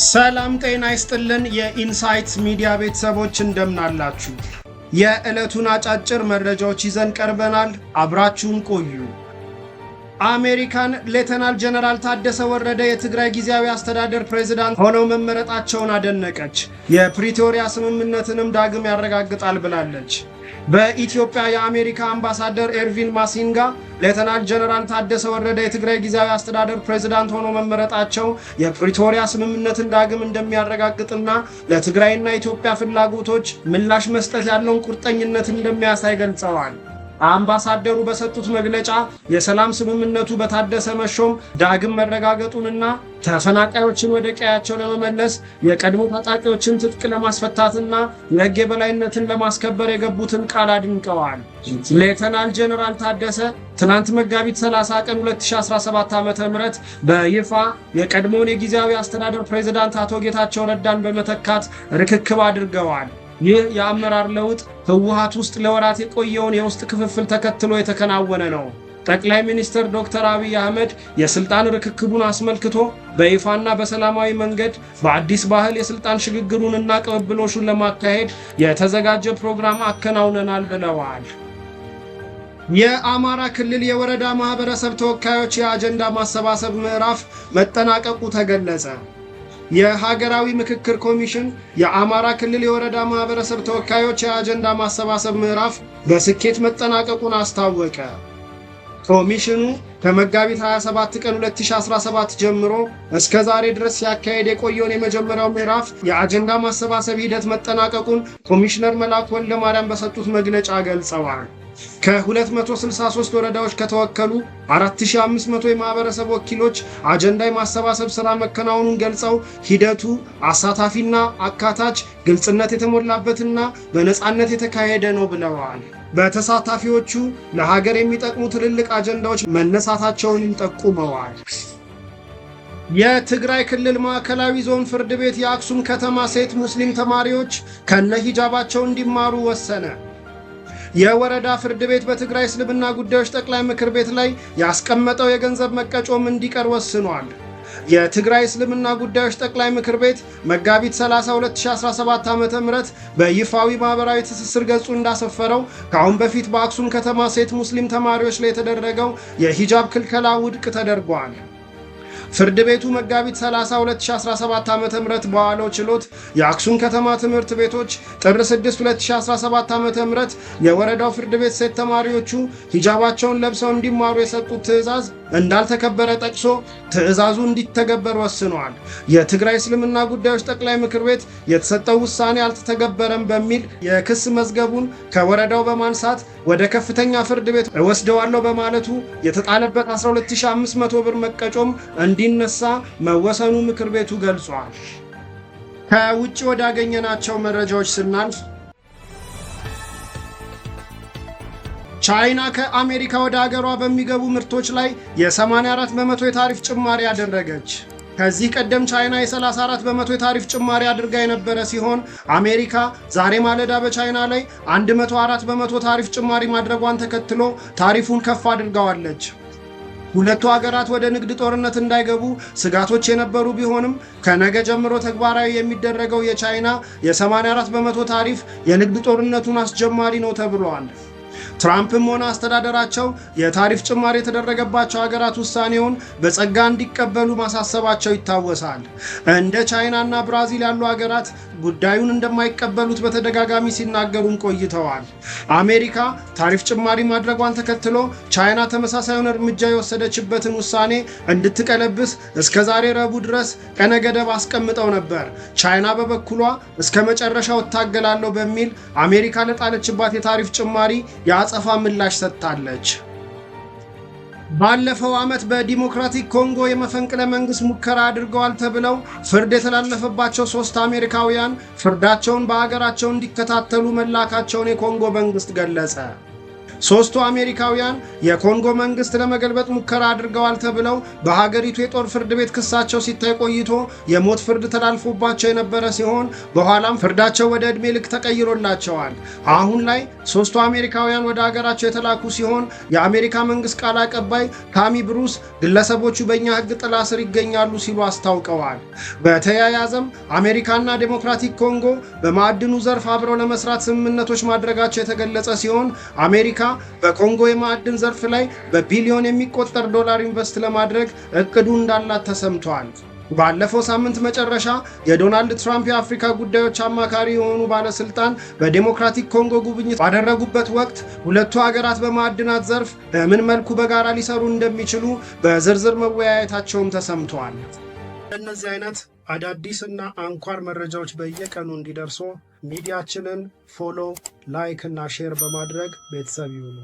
ሰላም ጤና ይስጥልን የኢንሳይት ሚዲያ ቤተሰቦች እንደምን አላችሁ? የዕለቱን አጫጭር መረጃዎች ይዘን ቀርበናል። አብራችሁን ቆዩ። አሜሪካን ሌተናል ጀነራል ታደሰ ወረደ የትግራይ ጊዜያዊ አስተዳደር ፕሬዝዳንት ሆነው መመረጣቸውን አደነቀች። የፕሪቶሪያ ስምምነትንም ዳግም ያረጋግጣል ብላለች። በኢትዮጵያ የአሜሪካ አምባሳደር ኤርቪን ማሲንጋ ሌተናል ጀነራል ታደሰ ወረደ የትግራይ ጊዜያዊ አስተዳደር ፕሬዝዳንት ሆኖ መመረጣቸው የፕሪቶሪያ ስምምነትን ዳግም እንደሚያረጋግጥና ለትግራይና ኢትዮጵያ ፍላጎቶች ምላሽ መስጠት ያለውን ቁርጠኝነት እንደሚያሳይ ገልጸዋል። አምባሳደሩ በሰጡት መግለጫ የሰላም ስምምነቱ በታደሰ መሾም ዳግም መረጋገጡንና ተፈናቃዮችን ወደ ቀያቸው ለመመለስ የቀድሞ ታጣቂዎችን ትጥቅ ለማስፈታትና የሕግ የበላይነትን ለማስከበር የገቡትን ቃል አድንቀዋል። ሌተናል ጀነራል ታደሰ ትናንት መጋቢት 30 ቀን 2017 ዓ.ም በይፋ የቀድሞውን የጊዜያዊ አስተዳደር ፕሬዝዳንት አቶ ጌታቸው ረዳን በመተካት ርክክብ አድርገዋል። ይህ የአመራር ለውጥ ህወሓት ውስጥ ለወራት የቆየውን የውስጥ ክፍፍል ተከትሎ የተከናወነ ነው። ጠቅላይ ሚኒስትር ዶክተር አብይ አህመድ የስልጣን ርክክቡን አስመልክቶ በይፋና በሰላማዊ መንገድ በአዲስ ባህል የስልጣን ሽግግሩንና ቅብብሎሹን ለማካሄድ የተዘጋጀ ፕሮግራም አከናውነናል ብለዋል። የአማራ ክልል የወረዳ ማህበረሰብ ተወካዮች የአጀንዳ ማሰባሰብ ምዕራፍ መጠናቀቁ ተገለጸ። የሀገራዊ ምክክር ኮሚሽን የአማራ ክልል የወረዳ ማህበረሰብ ተወካዮች የአጀንዳ ማሰባሰብ ምዕራፍ በስኬት መጠናቀቁን አስታወቀ። ኮሚሽኑ ከመጋቢት 27 ቀን 2017 ጀምሮ እስከ ዛሬ ድረስ ሲያካሄድ የቆየውን የመጀመሪያው ምዕራፍ የአጀንዳ ማሰባሰብ ሂደት መጠናቀቁን ኮሚሽነር መላኩ ወልደማርያም በሰጡት መግለጫ ገልጸዋል። ከ263 ወረዳዎች ከተወከሉ 4500 የማህበረሰብ ወኪሎች አጀንዳ የማሰባሰብ ሥራ መከናወኑን ገልጸው ሂደቱ አሳታፊና አካታች፣ ግልጽነት የተሞላበትና በነፃነት የተካሄደ ነው ብለዋል። በተሳታፊዎቹ ለሀገር የሚጠቅሙ ትልልቅ አጀንዳዎች መነሳታቸውንም ጠቁመዋል። የትግራይ ክልል ማዕከላዊ ዞን ፍርድ ቤት የአክሱም ከተማ ሴት ሙስሊም ተማሪዎች ከነ ሂጃባቸው እንዲማሩ ወሰነ። የወረዳ ፍርድ ቤት በትግራይ እስልምና ጉዳዮች ጠቅላይ ምክር ቤት ላይ ያስቀመጠው የገንዘብ መቀጮም እንዲቀር ወስኗል። የትግራይ እስልምና ጉዳዮች ጠቅላይ ምክር ቤት መጋቢት 30 2017 ዓ.ም በይፋዊ ማህበራዊ ትስስር ገጹ እንዳሰፈረው ከአሁን በፊት በአክሱም ከተማ ሴት ሙስሊም ተማሪዎች ላይ የተደረገው የሂጃብ ክልከላ ውድቅ ተደርጓል። ፍርድ ቤቱ መጋቢት 30 2017 ዓ.ም በዋለው ችሎት የአክሱም ከተማ ትምህርት ቤቶች ጥር 6 2017 ዓ.ም የወረዳው ፍርድ ቤት ሴት ተማሪዎቹ ሂጃባቸውን ለብሰው እንዲማሩ የሰጡት ትዕዛዝ እንዳልተከበረ ጠቅሶ ትዕዛዙ እንዲተገበር ወስኗል። የትግራይ እስልምና ጉዳዮች ጠቅላይ ምክር ቤት የተሰጠው ውሳኔ አልተተገበረም በሚል የክስ መዝገቡን ከወረዳው በማንሳት ወደ ከፍተኛ ፍርድ ቤት እወስደዋለሁ በማለቱ የተጣለበት 12500 ብር መቀጮም እንዲነሳ መወሰኑ ምክር ቤቱ ገልጿል። ከውጭ ወዳገኘናቸው መረጃዎች ስናልፍ ቻይና ከአሜሪካ ወደ ሀገሯ በሚገቡ ምርቶች ላይ የ84 በመቶ የታሪፍ ጭማሪ አደረገች። ከዚህ ቀደም ቻይና የ34 በመቶ የታሪፍ ጭማሪ አድርጋ የነበረ ሲሆን አሜሪካ ዛሬ ማለዳ በቻይና ላይ 104 በመቶ ታሪፍ ጭማሪ ማድረጓን ተከትሎ ታሪፉን ከፍ አድርጋዋለች። ሁለቱ ሀገራት ወደ ንግድ ጦርነት እንዳይገቡ ስጋቶች የነበሩ ቢሆንም ከነገ ጀምሮ ተግባራዊ የሚደረገው የቻይና የ84 በመቶ ታሪፍ የንግድ ጦርነቱን አስጀማሪ ነው ተብሏል። ትራምፕም ሆነ አስተዳደራቸው የታሪፍ ጭማሪ የተደረገባቸው ሀገራት ውሳኔውን በጸጋ እንዲቀበሉ ማሳሰባቸው ይታወሳል። እንደ ቻይናና ብራዚል ያሉ ሀገራት ጉዳዩን እንደማይቀበሉት በተደጋጋሚ ሲናገሩም ቆይተዋል። አሜሪካ ታሪፍ ጭማሪ ማድረጓን ተከትሎ ቻይና ተመሳሳዩን እርምጃ የወሰደችበትን ውሳኔ እንድትቀለብስ እስከ ዛሬ ረቡዕ ድረስ ቀነ ገደብ አስቀምጠው ነበር። ቻይና በበኩሏ እስከ መጨረሻው እታገላለሁ በሚል አሜሪካ ለጣለችባት የታሪፍ ጭማሪ የአጸፋ ምላሽ ሰጥታለች። ባለፈው ዓመት በዲሞክራቲክ ኮንጎ የመፈንቅለ መንግስት ሙከራ አድርገዋል ተብለው ፍርድ የተላለፈባቸው 3 አሜሪካውያን ፍርዳቸውን በሀገራቸው እንዲከታተሉ መላካቸውን የኮንጎ መንግስት ገለጸ። ሶስቱ አሜሪካውያን የኮንጎ መንግስት ለመገልበጥ ሙከራ አድርገዋል ተብለው በሀገሪቱ የጦር ፍርድ ቤት ክሳቸው ሲታይ ቆይቶ የሞት ፍርድ ተላልፎባቸው የነበረ ሲሆን በኋላም ፍርዳቸው ወደ ዕድሜ ልክ ተቀይሮላቸዋል። አሁን ላይ ሶስቱ አሜሪካውያን ወደ ሀገራቸው የተላኩ ሲሆን የአሜሪካ መንግስት ቃል አቀባይ ታሚ ብሩስ ግለሰቦቹ በእኛ ሕግ ጥላ ስር ይገኛሉ ሲሉ አስታውቀዋል። በተያያዘም አሜሪካና ዴሞክራቲክ ኮንጎ በማዕድኑ ዘርፍ አብረው ለመስራት ስምምነቶች ማድረጋቸው የተገለጸ ሲሆን አሜሪካ በኮንጎ የማዕድን ዘርፍ ላይ በቢሊዮን የሚቆጠር ዶላር ኢንቨስት ለማድረግ እቅዱ እንዳላት ተሰምቷል። ባለፈው ሳምንት መጨረሻ የዶናልድ ትራምፕ የአፍሪካ ጉዳዮች አማካሪ የሆኑ ባለስልጣን በዴሞክራቲክ ኮንጎ ጉብኝት ባደረጉበት ወቅት ሁለቱ ሀገራት በማዕድናት ዘርፍ በምን መልኩ በጋራ ሊሰሩ እንደሚችሉ በዝርዝር መወያየታቸውም ተሰምተዋል። እነዚህ አይነት አዳዲስና አንኳር መረጃዎች በየቀኑ እንዲደርሱ ሚዲያችንን ፎሎ፣ ላይክ እና ሼር በማድረግ ቤተሰብ ይሁኑ።